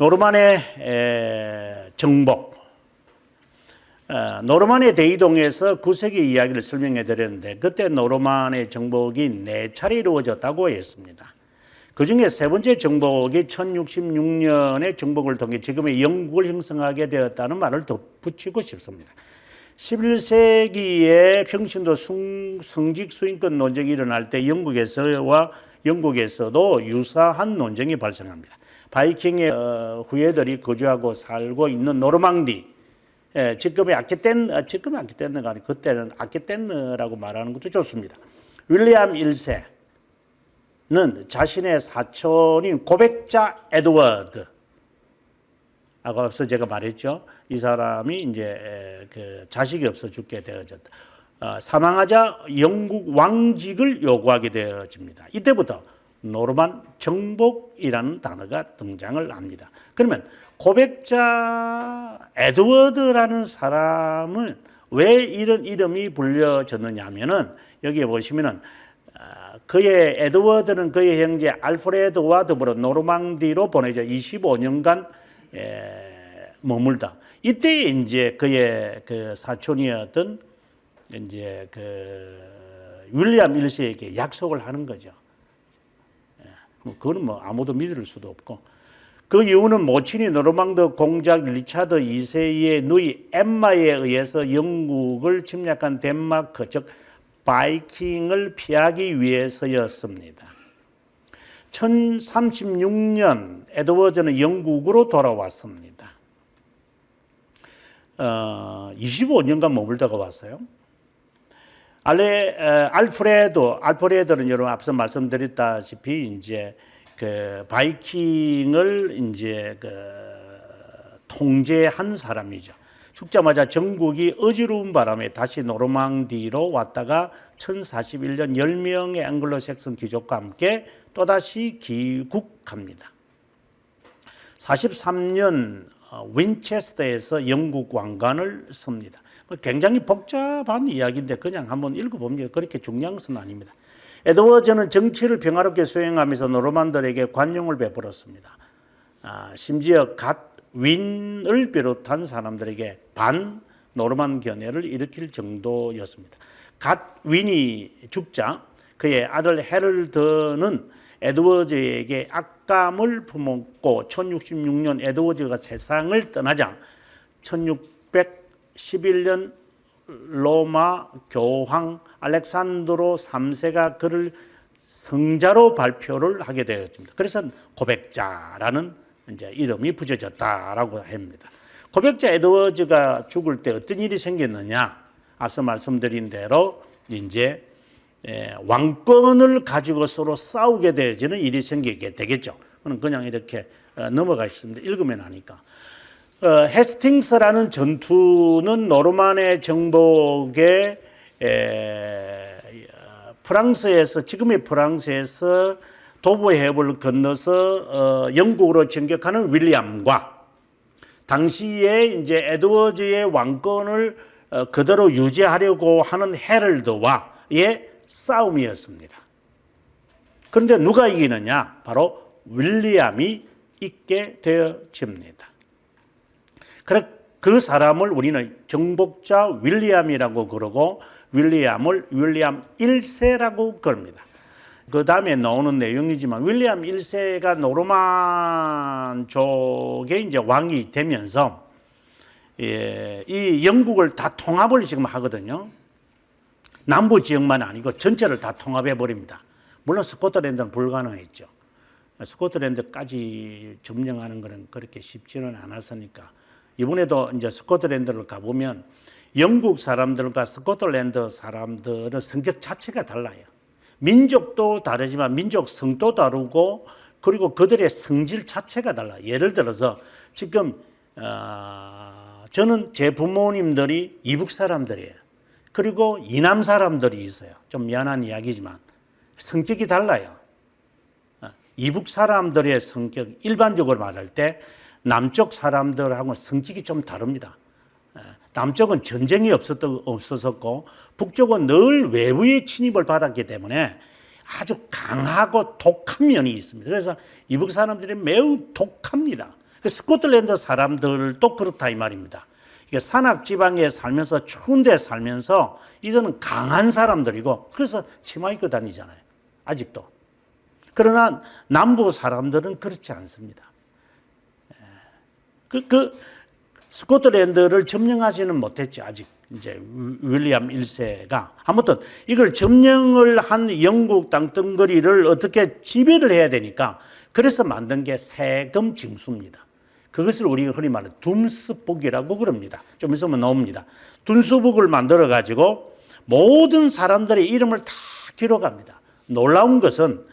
노르만의 정복. 노르만의 대이동에서 9세기 이야기를 설명해 드렸는데 그때 노르만의 정복이 4차례 이루어졌다고 했습니다. 그 중에 세 번째 정복이 1066년의 정복을 통해 지금의 영국을 형성하게 되었다는 말을 덧붙이고 싶습니다. 11세기에 평신도 성직 수인권 논쟁이 일어날 때 영국에서도 유사한 논쟁이 발생합니다. 바이킹의 후예들이 거주하고 살고 있는 노르망디, 지금의 아키텐느가 아니고 그때는 아키텐느라고 말하는 것도 좋습니다. 윌리엄 1세는 자신의 사촌인 고백자 에드워드, 앞서 제가 말했죠. 이 사람이 이제 그 자식이 없어 죽게 되어졌다. 사망하자 영국 왕직을 요구하게 되어집니다. 이때부터 노르만 정복이라는 단어가 등장을 합니다. 그러면 고백자 에드워드라는 사람은 왜 이런 이름이 불려졌느냐 하면은 여기에 보시면은 그의 에드워드는 그의 형제 알프레드와 더불어 노르망디로 보내져 25년간 머물다. 이때 이제 그의 그 사촌이었던 이제 그 윌리엄 1세에게 약속을 하는 거죠. 그거는 뭐 아무도 믿을 수도 없고, 그 이유는 모친이 노르망드 공작 리차드 2세의 누이 엠마에 의해서 영국을 침략한 덴마크 즉 바이킹을 피하기 위해서였습니다. 1036년 에드워즈는 영국으로 돌아왔습니다. 25년간 머물다가 왔어요. 알프레드는 여러분 앞서 말씀드렸다시피 이제 그 바이킹을 이제 그 통제한 사람이죠. 죽자마자 전국이 어지러운 바람에 다시 노르망디로 왔다가 1041년 10명의 앵글로색슨 귀족과 함께 또다시 귀국합니다. 43년 윈체스터에서 영국 왕관을 씁니다. 굉장히 복잡한 이야기인데 그냥 한번 읽어봅니다. 그렇게 중요한 것은 아닙니다. 에드워즈는 정치를 평화롭게 수행하면서 노르만들에게 관용을 베풀었습니다. 심지어 갓윈을 비롯한 사람들에게 반 노르만 견해를 일으킬 정도였습니다. 갓윈이 죽자 그의 아들 헤럴드는 에드워즈에게 악감을 품었고 1066년 에드워즈가 세상을 떠나자 1611년 로마 교황 알렉산드로 3세가 그를 성자로 발표를 하게 되었습니다. 그래서 고백자라는 이제 이름이 붙여졌다라고 합니다. 고백자 에드워즈가 죽을 때 어떤 일이 생겼느냐? 앞서 말씀드린 대로 이제 왕권을 가지고 서로 싸우게 되어지는 일이 생기게 되겠죠. 그냥 이렇게 넘어가겠습니다. 읽으면 하니까. 헤스팅스라는 전투는 노르만의 정복에 프랑스에서 지금의 프랑스에서 도브 해협을 건너서 영국으로 진격하는 윌리엄과 당시에 이제 에드워즈의 왕권을 그대로 유지하려고 하는 헤럴드와의 싸움이었습니다. 그런데 누가 이기느냐? 바로 윌리엄이 이기게 되어집니다. 그 사람을 우리는 정복자 윌리엄이라고 그러고 윌리엄을 윌리엄 1세라고 그럽니다. 그 다음에 나오는 내용이지만 윌리엄 1세가 노르만 쪽에 이제 왕이 되면서 이 영국을 다 통합을 지금 하거든요. 남부 지역만 아니고 전체를 다 통합해 버립니다. 물론 스코틀랜드는 불가능했죠. 스코틀랜드까지 점령하는 것은 그렇게 쉽지는 않았으니까 이번에도 이제 스코틀랜드를 가보면 영국 사람들과 스코틀랜드 사람들은 성격 자체가 달라요. 민족도 다르지만 민족 성도 다르고 그리고 그들의 성질 자체가 달라요. 예를 들어서 지금 저는 제 부모님들이 이북 사람들이에요. 그리고 이남 사람들이 있어요. 좀 미안한 이야기지만 성격이 달라요. 이북 사람들의 성격, 일반적으로 말할 때 남쪽 사람들하고는 성격이 좀 다릅니다. 남쪽은 전쟁이 없었었고 북쪽은 늘 외부의 침입을 받았기 때문에 아주 강하고 독한 면이 있습니다. 그래서 이북 사람들이 매우 독합니다. 그 스코틀랜드 사람들도 그렇다 이 말입니다. 이게 산악 지방에 살면서 추운 데 살면서 이들은 강한 사람들이고 그래서 치마 입고 다니잖아요. 아직도. 그러나 남부 사람들은 그렇지 않습니다. 스코틀랜드를 점령하지는 못했죠. 아직 이제 윌리엄 1세가. 아무튼 이걸 점령을 한 영국 땅덩어리를 어떻게 지배를 해야 되니까 그래서 만든 게 세금 징수입니다. 그것을 우리가 흔히 말하는 둠스북이라고 그럽니다. 좀 있으면 나옵니다. 둠스북을 만들어 가지고 모든 사람들의 이름을 다 기록합니다. 놀라운 것은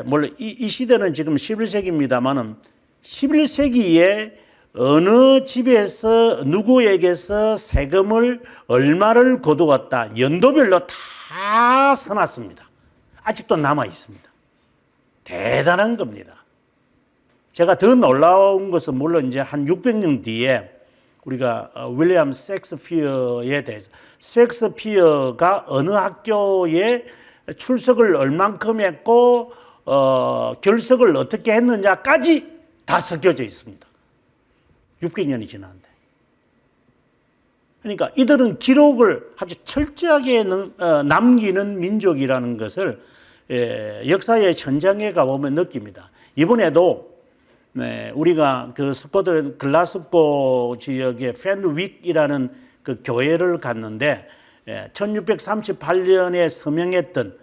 물론 이 시대는 지금 11세기입니다만은 11세기에 어느 집에서 누구에게서 세금을 얼마를 거두었다 연도별로 다 써놨습니다. 아직도 남아 있습니다. 대단한 겁니다. 제가 더 놀라운 것은 물론 이제 한 600년 뒤에 우리가 윌리엄 셰익스피어에 대해서 셰익스피어가 어느 학교에 출석을 얼만큼 했고 결석을 어떻게 했느냐까지 다 적혀져 있습니다. 600년이 지났는데. 그러니까 이들은 기록을 아주 철저하게 남기는 민족이라는 것을 역사의 현장에 가보면 느낍니다. 이번에도 우리가 그 스코틀랜드 글라스고 지역의 펜윅이라는 그 교회를 갔는데 1638년에 서명했던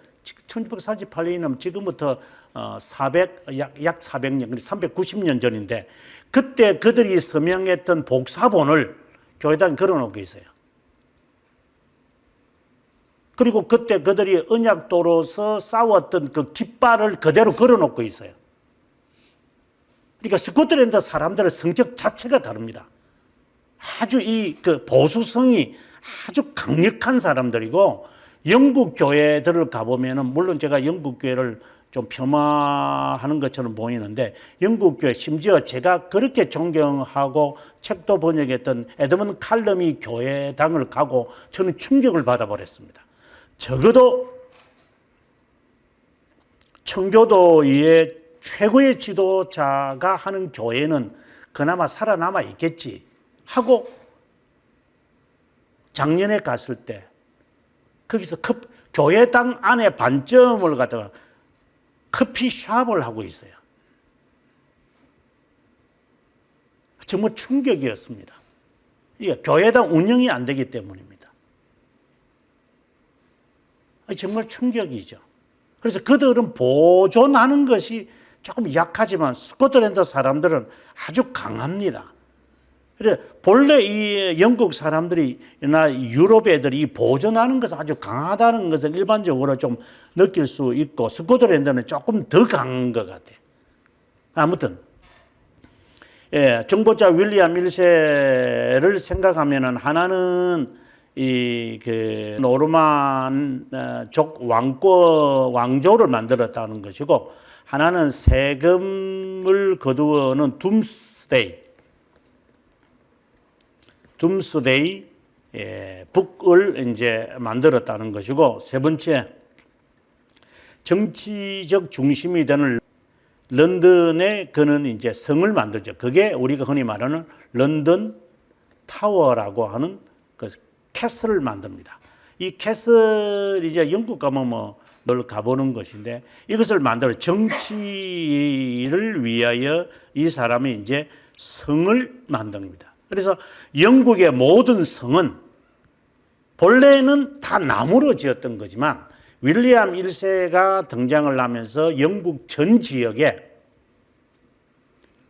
1638년이면 지금부터 약 400년, 390년 전인데 그때 그들이 서명했던 복사본을 교회당에 걸어놓고 있어요. 그리고 그때 그들이 언약도로서 싸웠던 그 깃발을 그대로 걸어놓고 있어요. 그러니까 스코틀랜드 사람들의 성격 자체가 다릅니다. 아주 그 보수성이 아주 강력한 사람들이고 영국 교회들을 가보면은 물론 제가 영국 교회를 좀 폄하하는 것처럼 보이는데 영국 교회 심지어 제가 그렇게 존경하고 책도 번역했던 에드먼드 칼럼이 교회당을 가고 저는 충격을 받아버렸습니다. 적어도 청교도의 최고의 지도자가 하는 교회는 그나마 살아남아 있겠지 하고 작년에 갔을 때 거기서 교회당 안에 반점을 갖다가 커피숍을 하고 있어요. 정말 충격이었습니다. 이게 교회당 운영이 안 되기 때문입니다. 정말 충격이죠. 그래서 그들은 보존하는 것이 조금 약하지만 스코틀랜드 사람들은 아주 강합니다. 그래 본래 이 영국 사람들이나 유럽 애들이 이 보존하는 것은 아주 강하다는 것을 일반적으로 좀 느낄 수 있고 스코틀랜드는 조금 더 강한 것 같아요. 아무튼 정보자 윌리엄 1세를 생각하면은 하나는 이 그 노르만족 왕조를 만들었다는 것이고 하나는 세금을 거두어는 둠스데이 북을 이제 만들었다는 것이고 세 번째 정치적 중심이 되는 런던에 그는 이제 성을 만들죠. 그게 우리가 흔히 말하는 런던 타워라고 하는 그 캐슬을 만듭니다. 이 캐슬이 이제 영국 가면 늘 가보는 것인데 이것을 만들어 정치를 위하여 이 사람이 이제 성을 만듭니다. 그래서 영국의 모든 성은 본래는 다 나무로 지었던 거지만 윌리엄 1세가 등장을 하면서 영국 전 지역에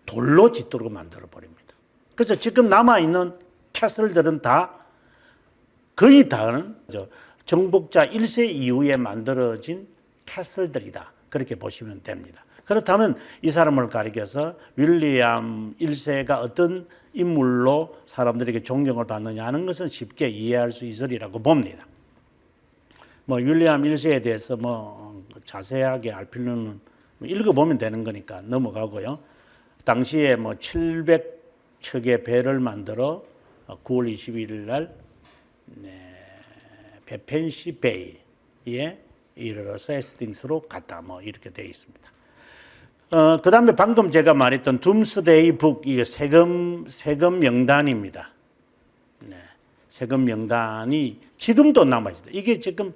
돌로 짓도록 만들어 버립니다. 그래서 지금 남아있는 캐슬들은 거의 다는 정복자 1세 이후에 만들어진 캐슬들이다. 그렇게 보시면 됩니다. 그렇다면 이 사람을 가리켜서 윌리엄 1세가 어떤 인물로 사람들에게 존경을 받느냐 하는 것은 쉽게 이해할 수 있으리라고 봅니다. 윌리엄 1세에 대해서 자세하게 알 필요는 읽어보면 되는 거니까 넘어가고요. 당시에 700척의 배를 만들어 9월 21일 날 베펜시 베이에 이르러서 헤스팅스로 갔다 이렇게 되어 있습니다. 그다음에 방금 제가 말했던 둠스데이 북, 이게 세금 명단입니다. 네, 세금 명단이 지금도 남아 있습니다. 이게 지금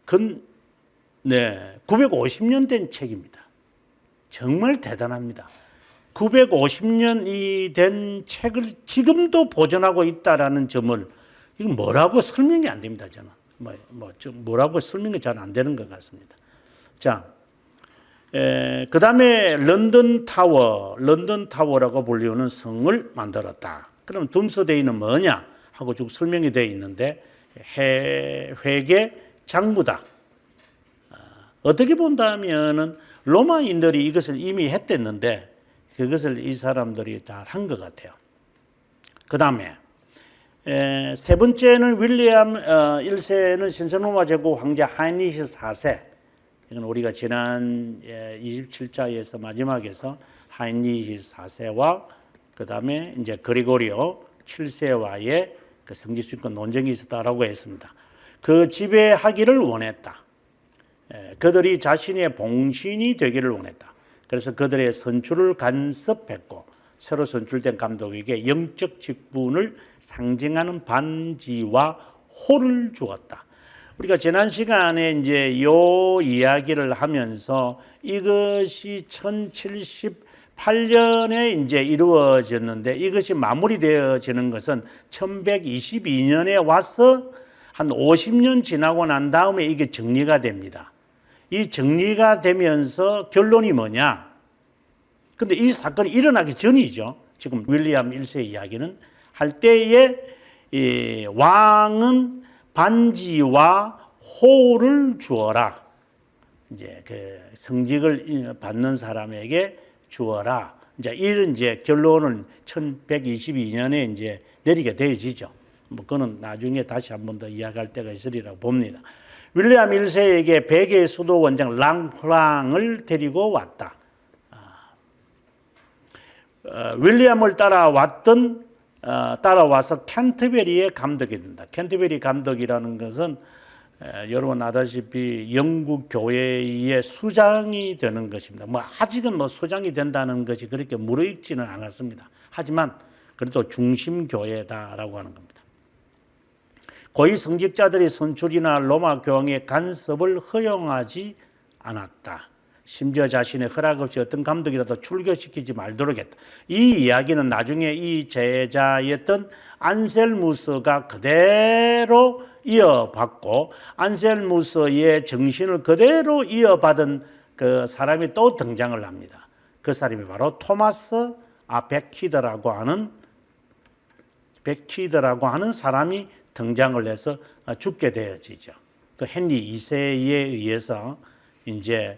950년 된 책입니다. 정말 대단합니다. 950년이 된 책을 지금도 보존하고 있다라는 점을, 이건 뭐라고 설명이 안 됩니다. 저는 뭐라고 설명이 잘 안 되는 것 같습니다. 자, 그 다음에 런던 타워라고 불리우는 성을 만들었다. 그럼 둠스데이는 뭐냐 하고 쭉 설명이 되어 있는데, 회계 장부다. 어떻게 본다면은 로마인들이 이것을 이미 했댔는데 그것을 이 사람들이 잘 한 것 같아요. 그 다음에 세 번째는 윌리엄 1세는 신성로마 제국 황제 하이니히 4세. 이건 우리가 지난 27자에서 마지막에서 하이니히 4세와 그 다음에 이제 그리고리오 7세와의 그 성지순권 논쟁이 있었다라고 했습니다. 그 지배하기를 원했다. 그들이 자신의 봉신이 되기를 원했다. 그래서 그들의 선출을 간섭했고, 새로 선출된 감독에게 영적 직분을 상징하는 반지와 호를 주었다. 우리가 지난 시간에 이제 요 이야기를 하면서 이것이 1078년에 이제 이루어졌는데, 이것이 마무리되어지는 것은 1122년에 와서 한 50년 지나고 난 다음에 이게 정리가 됩니다. 이 정리가 되면서 결론이 뭐냐? 근데 이 사건이 일어나기 전이죠. 지금 윌리엄 1세 이야기는 할 때에 이 왕은 반지와 호를 주어라. 이제 그 성직을 받는 사람에게 주어라. 이제 이런 이제 결론을 1122년에 이제 내리게 되어지죠. 뭐 그거는 나중에 다시 한 번 더 이야기할 때가 있으리라고 봅니다. 윌리엄 1세에게 백의 수도 원장 랑프랑을 데리고 왔다. 윌리엄을 따라와서 캔터베리의 감독이 된다. 캔터베리 감독이라는 것은 여러분 아다시피 영국 교회의 수장이 되는 것입니다. 뭐 아직은 뭐 수장이 된다는 것이 그렇게 무르익지는 않았습니다. 하지만 그래도 중심 교회다라고 하는 겁니다. 고위 성직자들의 선출이나 로마 교황의 간섭을 허용하지 않았다. 심지어 자신의 허락 없이 어떤 감독이라도 출교시키지 말도록 했다. 이 이야기는 나중에 이 제자였던 안셀무스가 그대로 이어받고, 안셀무스의 정신을 그대로 이어받은 그 사람이 또 등장을 합니다. 그 사람이 바로 토마스 베키드라고 하는 사람이 등장을 해서 죽게 되어지죠. 그 헨리 2세에 의해서 이제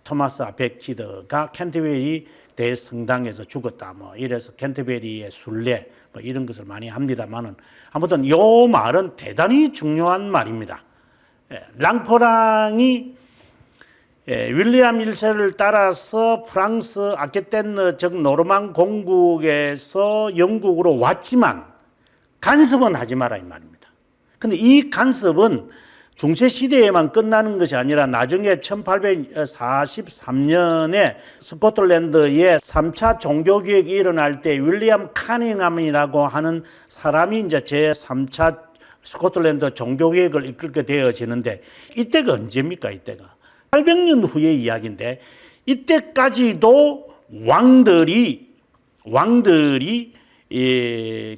토마스 베키드가 캔터베리 대성당에서 죽었다. 뭐 이래서 캔터베리의 순례 뭐 이런 것을 많이 합니다만은, 아무튼 요 말은 대단히 중요한 말입니다. 랑프랑이 윌리엄 1세를 따라서 프랑스 아케텐느 즉 노르망 공국에서 영국으로 왔지만 간섭은 하지 마라 이 말입니다. 근데 이 간섭은 중세 시대에만 끝나는 것이 아니라 나중에 1843년에 스코틀랜드의 3차 종교개혁이 일어날 때 윌리엄 카닝함이라고 하는 사람이 이제 제3차 스코틀랜드 종교개혁을 이끌게 되어지는데, 이때가 언제입니까? 이때가 800년 후의 이야기인데, 이때까지도 왕들이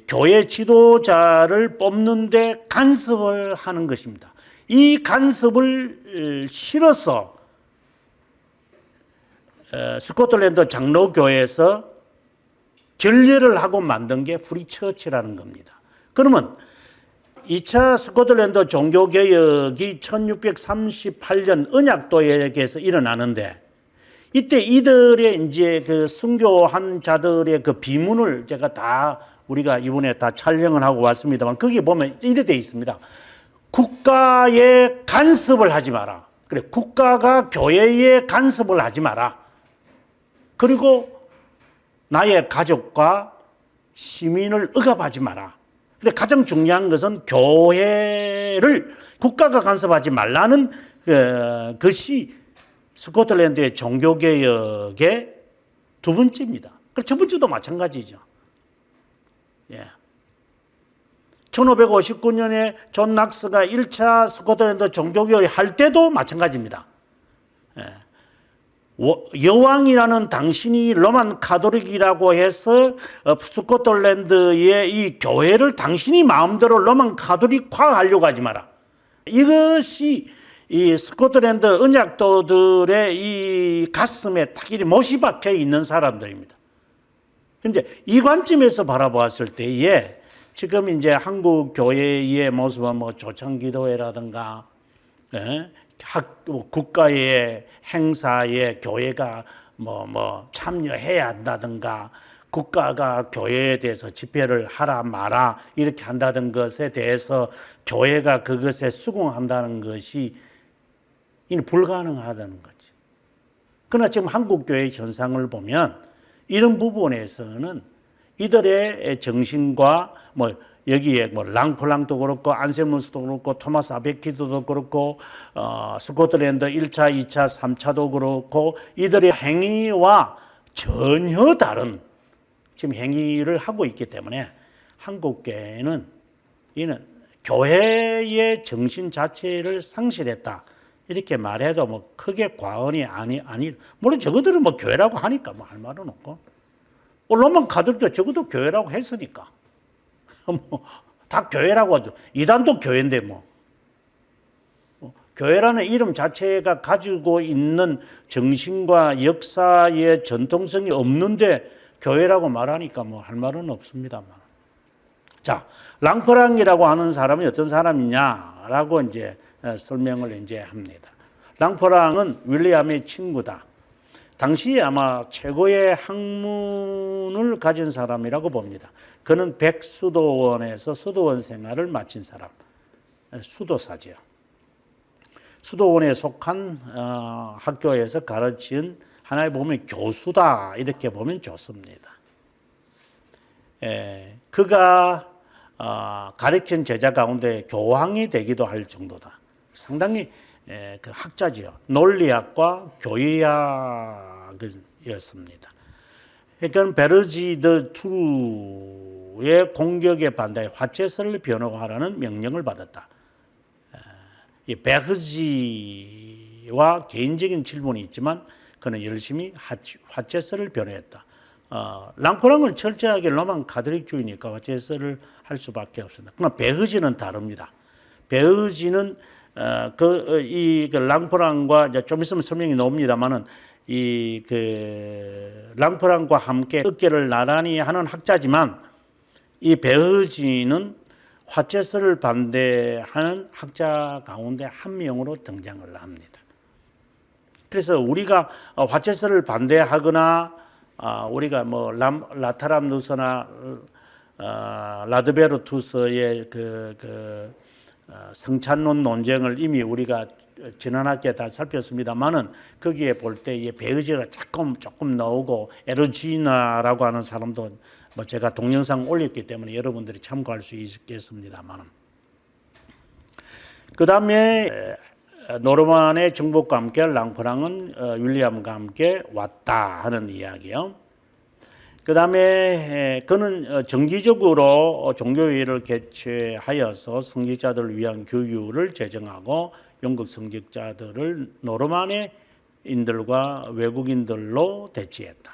교회 지도자를 뽑는데 간섭을 하는 것입니다. 이 간섭을 실어서 스코틀랜드 장로교회에서 결례를 하고 만든 게 프리처치라는 겁니다. 그러면 2차 스코틀랜드 종교개혁이 1638년 언약도에게서 일어나는데, 이때 이들의 이제 그 순교한 자들의 그 비문을 제가 다 우리가 이번에 다 촬영을 하고 왔습니다만, 거기 보면 이래 돼 있습니다. 국가에 간섭을 하지 마라. 그래, 국가가 교회에 간섭을 하지 마라. 그리고 나의 가족과 시민을 억압하지 마라. 근데 가장 중요한 것은 교회를 국가가 간섭하지 말라는 것이 스코틀랜드의 종교개혁의 두 번째입니다. 그 첫 번째도 마찬가지죠. 예. 1559년에 존 낙스가 1차 스코틀랜드 종교개혁을 할 때도 마찬가지입니다. 예. 여왕이라는 당신이 로만 가톨릭이라고 해서 스코틀랜드의 이 교회를 당신이 마음대로 로만 가톨릭화하려고 하지 마라. 이것이 이 스코틀랜드 언약도들의 이 가슴에 딱 이렇게 못이 박혀 있는 사람들입니다. 근데 이 관점에서 바라보았을 때에 지금 이제 한국 교회의 모습은 뭐 조창기도회라든가, 예? 국가의 행사에 교회가 뭐 참여해야 한다든가, 국가가 교회에 대해서 집회를 하라 마라 이렇게 한다는 것에 대해서 교회가 그것에 수긍한다는 것이 불가능하다는 거죠. 그러나 지금 한국 교회의 현상을 보면 이런 부분에서는 이들의 정신과 뭐 여기에 뭐 랑플랑도 그렇고 안셀무스도 그렇고 토마스 아베키도도 그렇고 스코틀랜드 1차, 2차, 3차도 그렇고 이들의 행위와 전혀 다른 지금 행위를 하고 있기 때문에 한국 교회는 이는 교회의 정신 자체를 상실했다. 이렇게 말해도 뭐 크게 과언이 아니 물론 저거들은 뭐 교회라고 하니까 뭐 할 말은 없고 로만 가톨릭도 적어도 교회라고 했으니까 뭐 다 교회라고 하죠. 이단도 교회인데 뭐 교회라는 이름 자체가 가지고 있는 정신과 역사의 전통성이 없는데 교회라고 말하니까 뭐 할 말은 없습니다만. 자, 랑프랑이라고 하는 사람이 어떤 사람이냐라고 이제 설명을 이제 합니다. 랑프랑은 윌리엄의 친구다. 당시 아마 최고의 학문을 가진 사람이라고 봅니다. 그는 백수도원에서 수도원 생활을 마친 사람, 수도사죠. 수도원에 속한 학교에서 가르친 하나의 보면 교수다 이렇게 보면 좋습니다. 그가 가르친 제자 가운데 교황이 되기도 할 정도다. 상당히 그 학자지요. 논리학과 교의학이었습니다. 그러니까 베르지드 투르의 공격에 반대해 화채설을 변호하라는 명령을 받았다. 이 베르지와 개인적인 질문이 있지만 그는 열심히 화채설을 변호했다. 랑프랑은 철저하게 로만 가톨릭주의니까 화채설을 할 수밖에 없습니다. 그러나 베르지는 다릅니다. 베르지는 이 랑프랑과 이제 좀 있으면 설명이 나옵니다만은 랑프랑과 함께 어깨를 나란히 하는 학자지만 이 베르지는 화채설을 반대하는 학자 가운데 한 명으로 등장을 합니다. 그래서 우리가 화채설을 반대하거나 우리가 뭐 라타람누스나 라드베르투스의 성찬론 논쟁을 이미 우리가 지난 학기에 다 살폈습니다만은 거기에 볼 때 이 베르지가 조금 나오고 에르지나라고 하는 사람도 뭐 제가 동영상 올렸기 때문에 여러분들이 참고할 수 있겠습니다만은 그 다음에 노르만의 정복과 함께 랑프랑은 윌리엄과 함께 왔다 하는 이야기요. 그 다음에 그는 정기적으로 종교회의를 개최하여서 성직자들을 위한 교육을 제정하고 영국 성직자들을 노르만의 인들과 외국인들로 대치했다.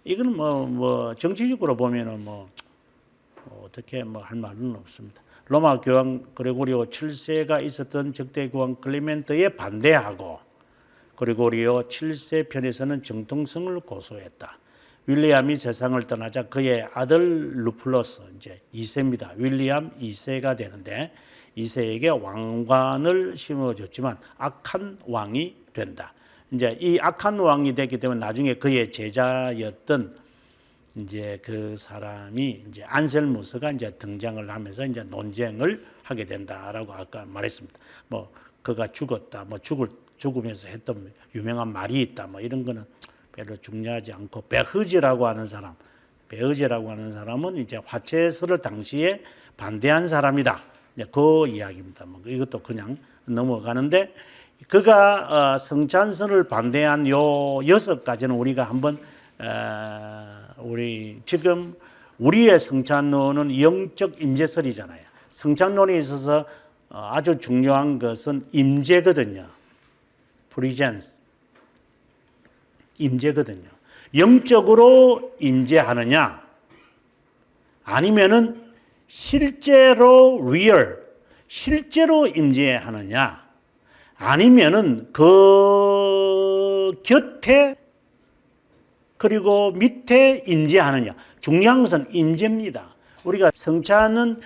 이거는 뭐 정치적으로 보면은 어떻게 할 말은 없습니다. 로마 교황 그레고리오 7세가 있었던 적대 교황 클레멘트에 반대하고 그레고리오 7세 편에서는 정통성을 고소했다. 윌리엄이 세상을 떠나자 그의 아들 루플러스 이제 2세입니다. 윌리엄 2세가 되는데 2세에게 왕관을 심어줬지만 악한 왕이 된다. 이제 이 악한 왕이 됐기 때문에 나중에 그의 제자였던 이제 그 사람이 이제 안셀무스가 이제 등장을 하면서 이제 논쟁을 하게 된다라고 아까 말했습니다. 뭐 그가 죽었다, 뭐 죽으면서 했던 유명한 말이 있다, 뭐 이런 거는 별로 중요하지 않고 베흐지라고 하는 사람은 이제 화채설을 당시에 반대한 사람이다. 이제 그 이야기입니다. 뭐 이것도 그냥 넘어가는데 그가 성찬선을 반대한 요 6가지는 우리가 한번 우리 지금 우리의 성찬론은 영적 임재설이잖아요. 성찬론에 있어서 아주 중요한 것은 임재거든요. 프리젠스, 임재거든요. 영적으로 임재하느냐, 아니면은 실제로 real, 실제로 임재하느냐, 아니면은 그 곁에 그리고 밑에 임재하느냐. 중요한 것은 임재입니다. 우리가 성찬은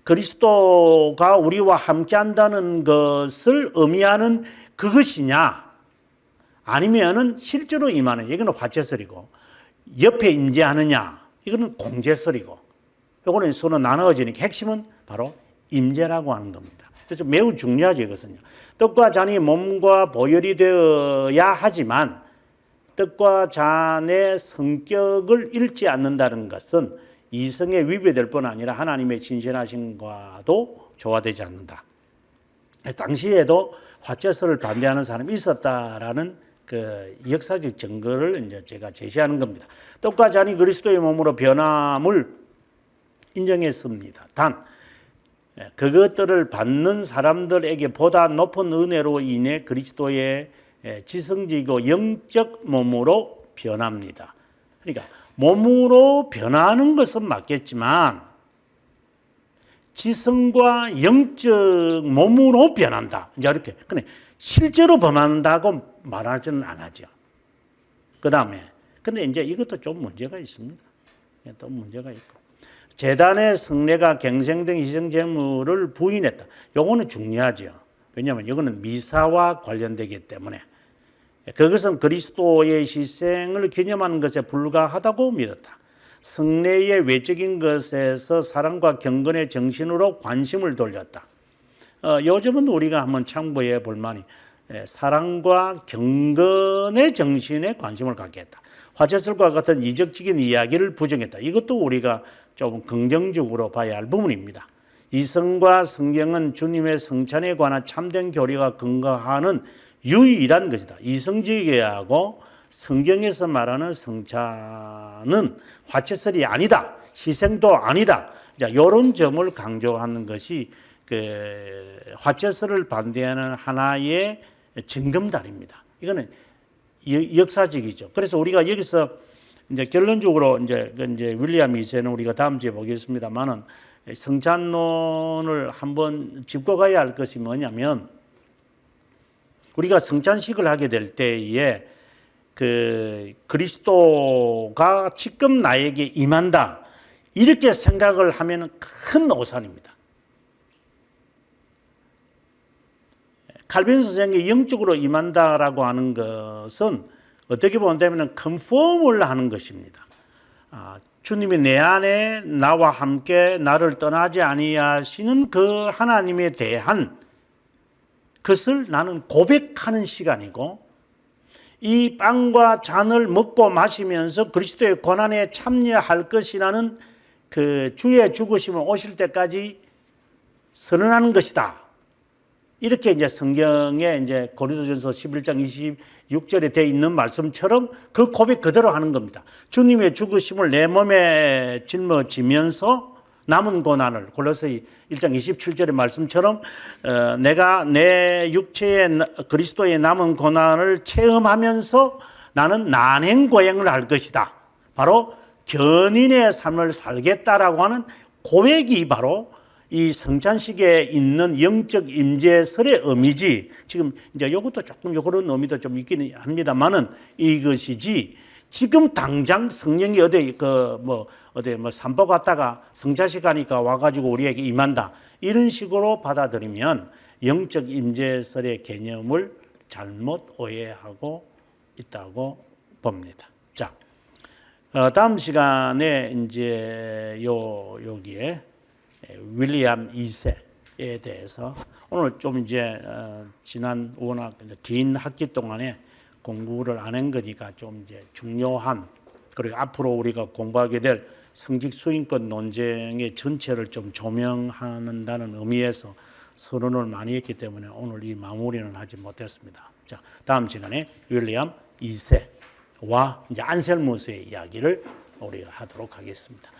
그리스도가 우리와 함께 한다는 것을 의미하는 그것이냐, 아니면은 실제로 임하느냐. 이거는 화채설이고, 옆에 임재하느냐, 이거는 공제설이고, 이거는 서로 나누어지니까 핵심은 바로 임재라고 하는 겁니다. 그래서 매우 중요하죠, 이것은요. 떡과 잔이 몸과 보혈이 되어야 하지만 떡과 잔의 성격을 잃지 않는다는 것은 이성에 위배될 뿐 아니라 하나님의 신실하심과도 조화되지 않는다. 당시에도 화채설을 반대하는 사람이 있었다라는 그 역사적 증거를 이제 제가 제시하는 겁니다. 떡과 잔이 그리스도의 몸으로 변함을 인정했습니다. 단 그것들을 받는 사람들에게 보다 높은 은혜로 인해 그리스도의 지성지고 영적 몸으로 변합니다. 그러니까 몸으로 변하는 것은 맞겠지만 지성과 영적 몸으로 변한다. 이제 이렇게. 근데 실제로 변한다고 말하지는 않았죠. 그 다음에 근데 이제 이것도 좀 문제가 있습니다. 또 문제가 있고. 제단의 성례가 갱생된 희생제물을 부인했다. 요거는 중요하죠. 왜냐하면 이거는 미사와 관련되기 때문에 그것은 그리스도의 희생을 기념하는 것에 불과하다고 믿었다. 성례의 외적인 것에서 사랑과 경건의 정신으로 관심을 돌렸다. 요즘은 우리가 한번 참고해 볼 만이 사랑과 경건의 정신에 관심을 갖게 했다. 화채설과 같은 이적적인 이야기를 부정했다. 이것도 우리가 좀 긍정적으로 봐야 할 부분입니다. 이성과 성경은 주님의 성찬에 관한 참된 교리가 근거하는 유일한 것이다. 이성적이하고 성경에서 말하는 성찬은 화채설이 아니다. 희생도 아니다. 자, 이런 점을 강조하는 것이 그 화채설을 반대하는 하나의 징검다리입니다. 이거는 역사적이죠. 그래서 우리가 여기서 이제 결론적으로 이제 윌리엄 2세는 우리가 다음 주에 보겠습니다만은 성찬론을 한번 짚고 가야 할 것이 뭐냐면 우리가 성찬식을 하게 될 때에 그 그리스도가 지금 나에게 임한다 이렇게 생각을 하면 큰 오산입니다. 칼빈 선생이 영적으로 임한다라고 하는 것은 어떻게 본다면 컨펌을 하는 것입니다. 주님이 내 안에 나와 함께 나를 떠나지 아니하시는 그 하나님에 대한 것을 나는 고백하는 시간이고 이 빵과 잔을 먹고 마시면서 그리스도의 고난에 참여할 것이라는 그 주의 죽으심을 오실 때까지 선언하는 것이다. 이렇게 이제 성경에 이제 고린도전서 11장 26절에 되어 있는 말씀처럼 그 고백 그대로 하는 겁니다. 주님의 죽으심을 내 몸에 짊어지면서 남은 고난을 골로새 1장 27절의 말씀처럼 내가 내 육체의 그리스도의 남은 고난을 체험하면서 나는 난행고행을 할 것이다. 바로 견인의 삶을 살겠다라고 하는 고백이 바로 이 성찬식에 있는 영적 임재설의 의미지. 지금 이제 이것도 조금 그런 의미도 좀 있긴 합니다만은 이것이지. 지금 당장 성령이 어디 산보 갔다가 성찬식 하니까 와가지고 우리에게 임한다. 이런 식으로 받아들이면 영적 임재설의 개념을 잘못 오해하고 있다고 봅니다. 자, 다음 시간에 이제 여기에 윌리엄 2세에 대해서 오늘 좀 이제 지난 워낙 긴 학기 동안에 공부를 안 한 거니까 좀 이제 중요한 그리고 앞으로 우리가 공부하게 될 성직 수인권 논쟁의 전체를 좀 조명한다는 의미에서 서론을 많이 했기 때문에 오늘 이 마무리는 하지 못했습니다. 자, 다음 시간에 윌리엄 2세와 이제 안셀무스의 이야기를 우리가 하도록 하겠습니다.